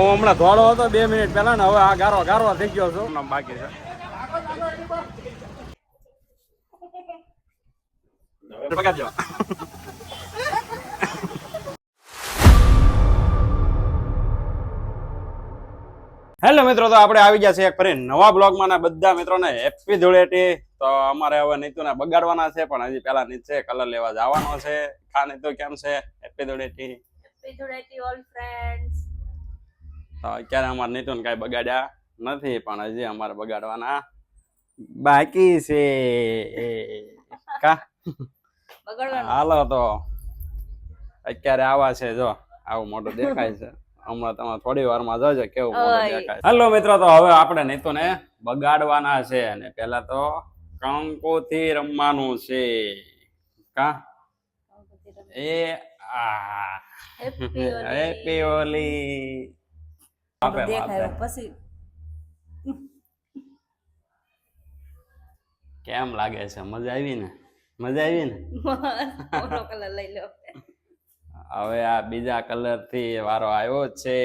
હું હમણાં ધોળો હતો 2 મિનિટ પહેલા ને હવે આ ગારો થઈ ગયો છું બાકી છે. હેલો મિત્રો, તો આપણે આવી ગયા છે એક ફરી નવા બ્લોગમાં. બધા મિત્રોને હેપી ધૂળેટી. તો અમારે હવે નીતુને બગાડવાના છે, પણ હજી પેલા નીચે કલર લેવા જવાનો છે. ખા નીતુ કેમ છે? Happy Dhuleti. Happy Dhuleti all friends. તો અત્યારે અમારે નીતુને કઈ બગાડ્યા નથી, પણ હજી અમારે બગાડવાના બાકી છે. કા હાલો તો અત્યારે આવા છે. જો આવું મોટું દેખાય છે. હમણાં તમે થોડી વારમાં જોજો કેવું મોટું દેખાય. હેલો મિત્રો, તો હવે આપણે નીતુને બગાડવાના છે અને પેલા તો કંકોથી રમવાનું છે. કા એ હેપી હોલી. પછી કેમ લાગે છે? મજા આવી ને? મજા આવી ને? ઓલો કલર લઈ લો. હવે આ બીજા કલર થી વારો આવ્યો છે.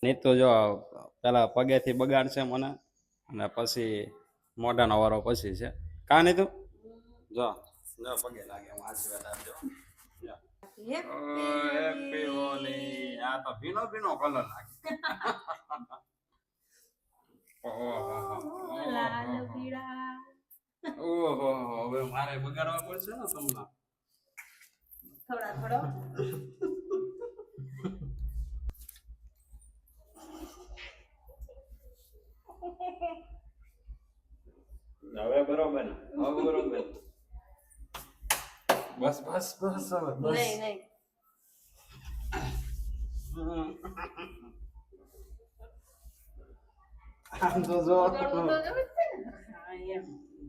નીતુ જો પેલા પગેથી બગાડશે મને અને પછી મોઢાનો વારો પછી છે. કા નીતુ? જો જો પગે લાગે. હું આશીર્વાદ આપજો. હેપી હોલી. આ તો ભીનો ભીનો કલર લાગે. લાલ પીળા. ઓહો, હવે મારે બગાડવા પડશે ને તમને. થોડો હવે બરોબર ને? હવે બરોબર. બસ બસ બસ હવે બસ. નહીં આમ તો જો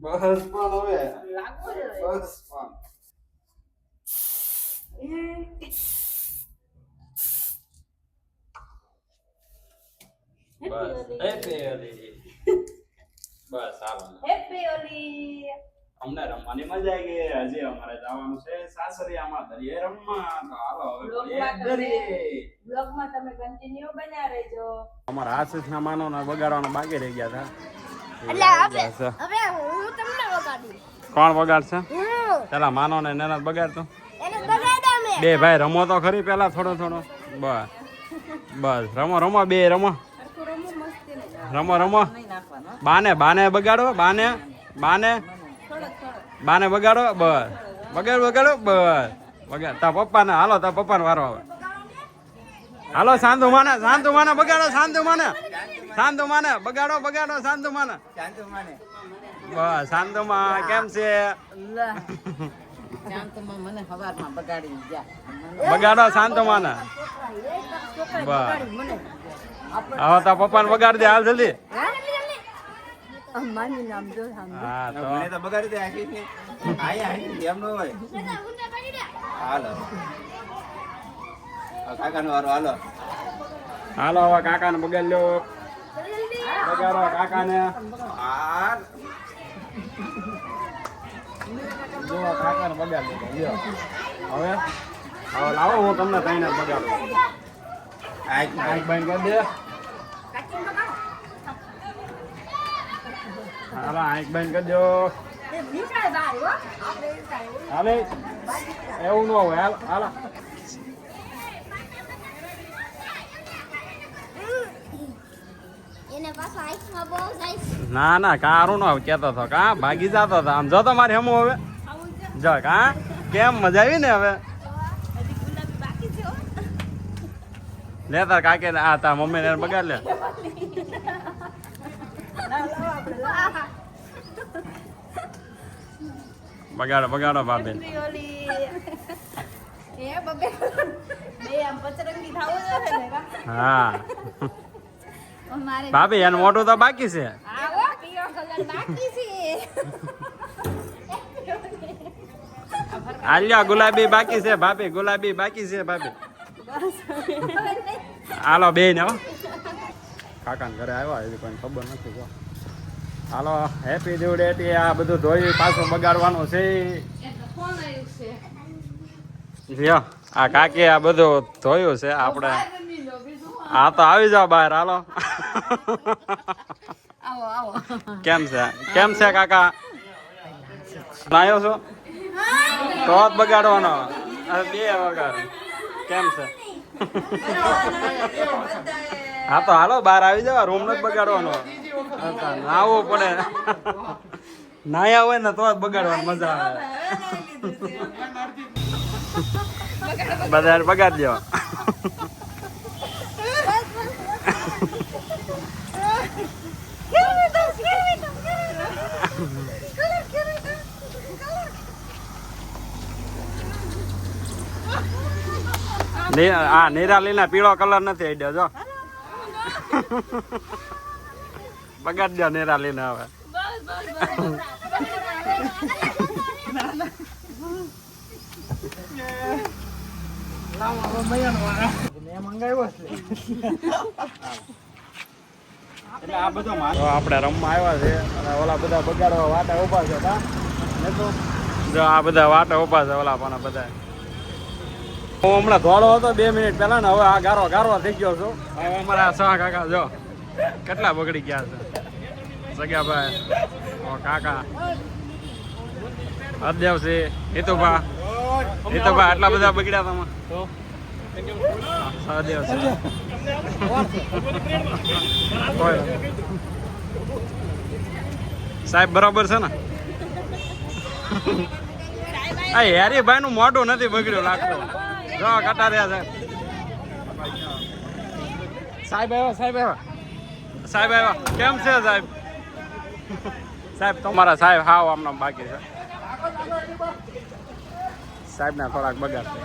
બસ પણ હવે બસ પણ બસ હેપી હોલી. બસ હાલો. હેપી હોલી. અમને રમવાની મજા આવી ગઈ. હજી અમારે જવાનું છે સાસરિયામાં દરિયે રમવા. તો હાલો હવે બ્લોગમાં તમે કન્ટિન્યુ બન્યા રહેજો. અમારા આશીષના માનવને બગાડવાનો બાકી રહી ગયા હતા. હવે હું તમને બગાડું. કોણ બગાડશે? પેલા માનવને નેના બગાડતો. એને બગાડ્યા મેં. બે ભાઈ રમો તો ખરી પેલા થોડો બસ બસ રમો બે રમો બાને બગાડો. બાને બગાડો. બસ બગાડો બસ બગાડ. તા પપ્પાને હાલો. તા પપ્પાને વારો આવે. હાલો શાંતુ માને બગાડો. શાંતુ માને બગાડો. શાંતુ માને બસ. શાંતુમાં કેમ છે? મને હવારમાં બગાડી ગયા. બગાડો શાંતુમાને. બસ હવે તા પપ્પાને બગાડી દે. હાલ જલ્દી. માની નામ જો હા તો મને તો બગાડી દે. આખી આયા એમ ન હોય. હાલો કાકાનો વારો. હાલો હવે કાકાને બગાડ લ્યો. બગાડો કાકાને. જો કાકાને બગાડ લ્યો. હવે લાવો હું તમને કઈને બગાડું. આંખ બંધ કરી દે. હાલો આંખ બંધ કરી દો. હાલે એવું ન હોય. હાલો એને પાછો આઈસમાં બહુ જાય. ના કારું ન કેતો હતો. કા ભાગી જતો હતો. આમ જો તો મારે હમું હવે જો. કા કેમ મજા આવી ને? હવે લે તાર કાકે આ તાર મમ્મી ને બગાડ લે. બગાડો ભાભી. હા ભાભી એનું મોટું તો બાકી છે. આલ્યા ગુલાબી બાકી છે ભાભી. હાલો બે ને કાકા ઘરે આવ્યા હજી કોઈ ખબર નથી. જો હાલો હેપી ધૂળેટી. આ બધું ધોઈ પાછું બગાડવાનું છે. આ કાકી આ બધું ધોયું છે આપણે. હા તો આવી જાઓ બહાર, હાલો. આવો આવો. કેમ છે કાકા? નાયો છો તો જ બગાડવાનો. અરે બે વગર કેમ છે? હા તો હાલો બહાર આવી જાવ, રૂમ નથી બગાડવાનો. નાવું પડે, નાયા હોય ને તો જ બગાડવાનું મજા આવે. બધા બગાડ દો. હા નિરાલી ના પીળો કલર નથી આઈડ્યો જો. બગાડ દો નિરાલી ને હવે. આપણે રમવા આવ્યા છે અને ઓલા બધા બગાડવા વાટા ઉભા છે. જો આ બધા વાટા ઉભા છે ઓલા પણ બધા. હું હમણાં ધોળો હતો 2 મિનિટ પહેલા ને હવે આ ગારો થઈ ગયો છું. હવે અમારા સહ કાકા જો કેટલા બગડી ગયા છે. સગાભાઈ, કાકા, હરદેવસિંહ, હિતુભા આટલા બધા બગડ્યા તમે. સહદેવસિંહ સાહેબ બરાબર છે ને? આ હેરીભાઈ નું મોઢું નથી બગડ્યું લાગતું. જો કટા રહ્યા સાહેબ આવ્યા. કેમ છે સાહેબ? સાહેબ તમારા સાહેબ હાવ આમના બાકી છે. સાહેબ ના થોડાક બગાડ છે.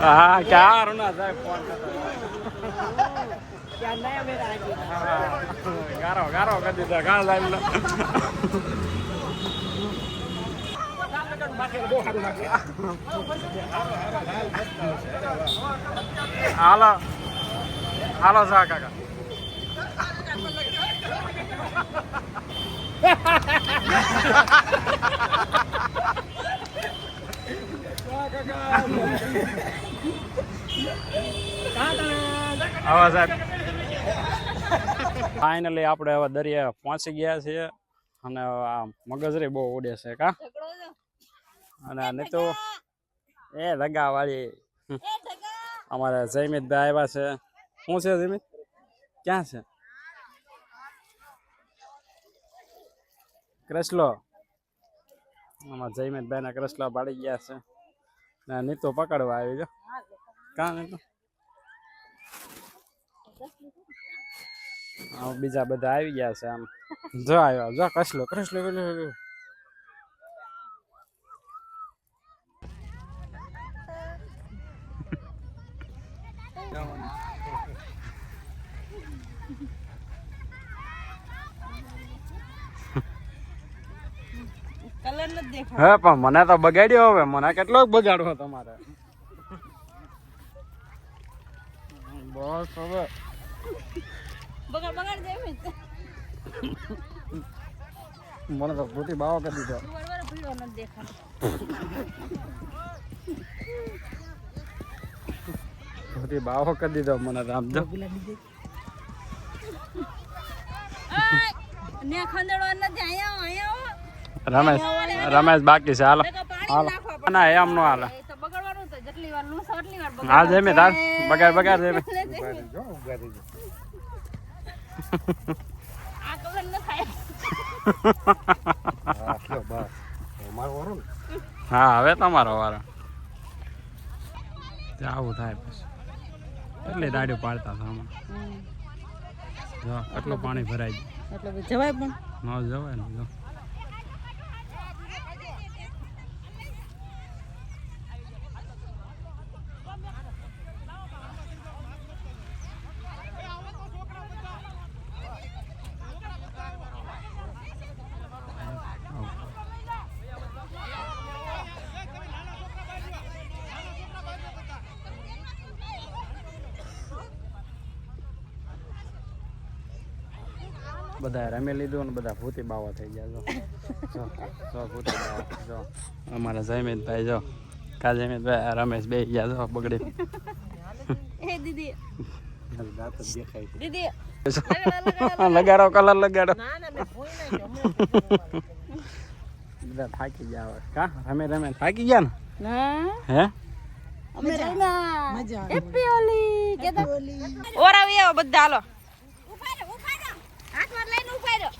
હા ક્યાં ના સાહેબ ફોન ગારો કરી દીધા ઘા સાહેબ. હાલો સા કાકા. હા સાહેબ ફાઇનલી આપણે હવે દરિયા પહોંચી ગયા છીએ અને આ મગજરી બહુ ઉડે છે કા. અને નહીં તો એ લગા વાળી અમારે જયમિતભાઈ આવ્યા છે. શું છે જયમિત? ક્યાં છે ક્રસલો? આમાં જયમિતભાઈ ના ક્રસલો પાડી ગયા છે. નીતો પકડવા આવી જો કાં નહીં તો બીજા બધા આવી ગયા છે. આમ જો આવ્યો જો ક્રસલો. હે પણ મને તો બગાડ્યો. હવે મને કેટલો બગાડવો તમારે? બસ હવે મને તો ભૂતી બાવો કરી દીધો. ભૂતી બાવો કરી દીધો મને તો. આમ જો રમેશ બાકી છે. હાલો ના એમ નો હાલે. હા જમી તાર બગાડ જમી. હા હવે તમારો વારો. આવું થાય પછી એટલી દાડીઓ પાડતા હતા આમાં. જો આટલું પાણી ભરાય એટલે જવાય પણ ન જવાય ને. જો બધા રમી લીધું ને બધા ભૂતી બાવા થઈ ગયા જો જો ભૂતી બાવા જો અમારા જયમીનભાઈ જો કા જયમીનભાઈ રમેશ બે ગયા જો બગડી એ દીદી દાંત જ દેખાય છે. દીદી લગાડો કલર લગાડો બધા થાકી ગયા હવે કા રમે રમે થાકી ગયા ને ના હે અમે રમ્યા હેપી હોલી કેતા ઓરાવી આવો બધા હાલો હાથમાં લઈને ઉપાડ્યો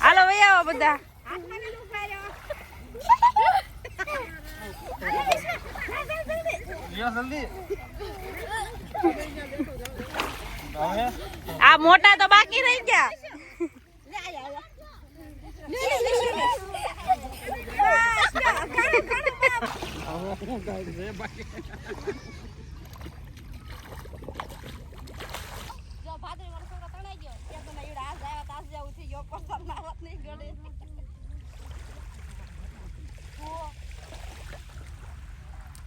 હાલો વઈ આવો બધા હાથમાં લઈને ઉપાડ્યો આ મોટા તો બાકી રહી ગયા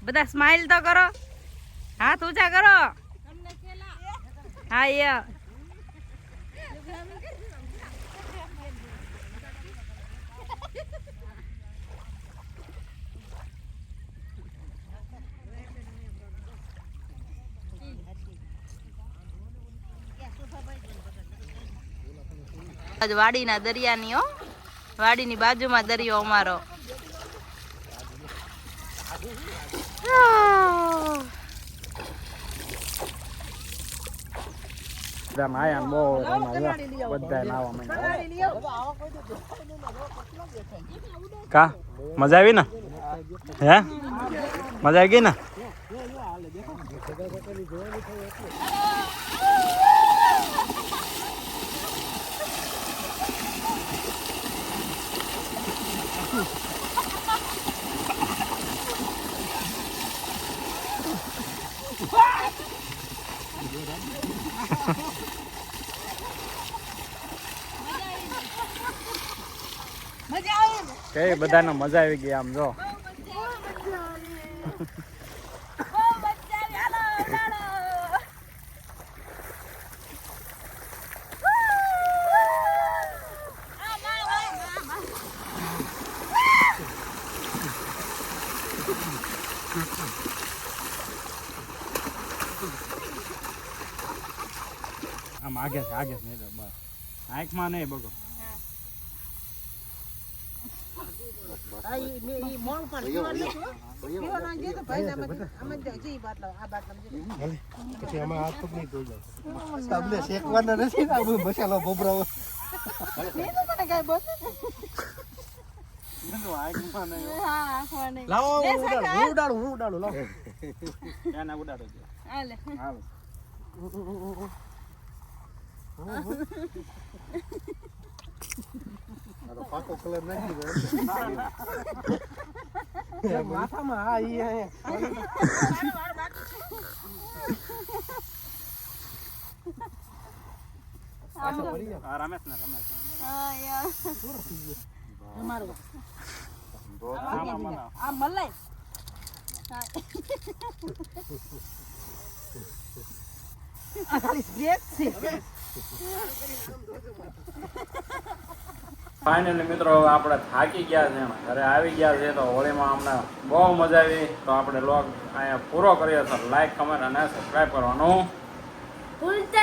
બધા સ્માઈલ તો કરો હાથ ઊંચા કરો હા ય વાડીના દરિયાની હો વાડીની બાજુમાં દરિયો અમારો બધા નાયા બહુ બધા નાવા માંડ્યા કા મજા આવી ને હે મજા આવી ગઈ ને કઈ બધાને મજા આવી ગઈ આમ જો આમ આગે છે નહીં તો બસ આંખમાં નહીં બગો તમને શેકવાના નથી ને આ મસાલો ભભરાવો લાવો હું ઉડાડું લાવો એને ઉડાડો હાલે હાલ પાકો કલર નાખી દો માથામાં હા ઈ રમેશ ને રમેશ આ મલાઈ ફાઇનલી મિત્રો હવે આપણે થાકી ગયા છે ઘરે આવી ગયા છે તો હોળીમાં અમને બહુ મજા આવી તો આપણે વ્લોગ અહીંયા પૂરો કર્યો છે લાઈક કમેન્ટ અને સબસ્ક્રાઈબ કરવાનું ભૂલતા